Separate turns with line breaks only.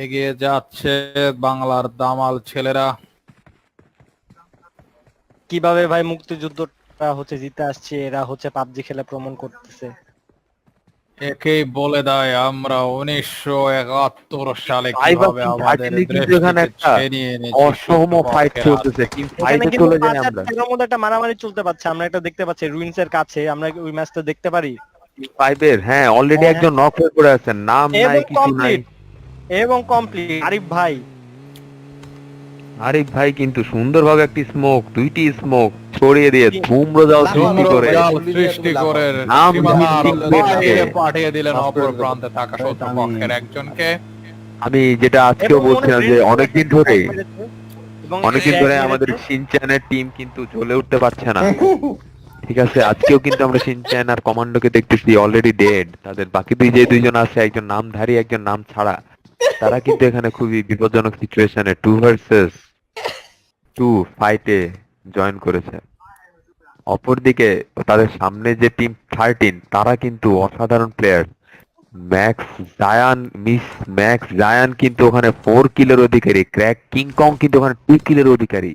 এগিয়ে যাচ্ছে বাংলার দামাল ছেলেরা।
কিভাবে ভাই মুক্তিযুদ্ধটা জিতে আসছে, এরা পাবজি খেলে প্রমাণ করতেছে।
একেই বলে দেয় আমরা 1971 সালে
ভাই বা
কিভাবে
টিম
আমাদের
13 কিন্তু এখানে
দেশটিকে
একটা
ছিনিয়ে এনেছি
অসম ফাইট
শত্রুপক্ষের হাত
চলতেছে।
থেকে।
টিম
এখানে
5
কিন্তু
চলে যাই
5 আর
আমরা।
13 মধ্যে একটা মারামারি চলতে পারছে, আমরা এটা দেখতে পাচ্ছি রুইন্স এর কাছে। আমরা ওই ম্যাচটা দেখতে পারি।
টিম 5 এর হ্যাঁ অলরেডি
হ্যাঁ,
একজন নক হয়ে পড়ে আছেন, নাম নাই
এবং
কিছু নাই।
কমপ্লিট আরিফ ভাই।
আরিফ ভাই কিন্তু সুন্দরভাবে একটি স্মোক, দুইটি স্মোক ছড়িয়ে দিয়ে ধূম্রজাল সৃষ্টি করে
জাল সৃষ্টি করে
নাম
সীমানার
ভিত্তিক
বাইরে
ব্যক্তি।
পাঠিয়ে দিলেন অপর প্রান্তে থাকা শত্রুপক্ষের একজনকে।
আমি যেটা আজকেও বলছিলাম যে অনেকদিন ধরে
এবং
আমাদের শিনচ্যানের টিম কিন্তু জ্বলে উঠতে পারছে না। ঠিক আছে, আজকেও কিন্তু আমরা শিনচ্যান আর কমান্ডোকে দেখতেছি অলরেডি ডেড। তাদের বাকি দুইজন আছে, একজন নামধারী একজন নাম ছাড়া, তারা কিন্তু এখানে খুবই বিপজ্জনক সিচুয়েশনে 2 ভার্সেস 2 ফাইটে জয়েন করেছে। অপরদিকে তাদের সামনে যে টিম 13 তারা কিন্তু অসাধারণ প্লেয়ার। ম্যাক্স জায়ান কিন্তু ওখানে 4 কিলের অধিকারী, ক্র্যাক কিংকং কিন্তু ওখানে 2 কিলের অধিকারী।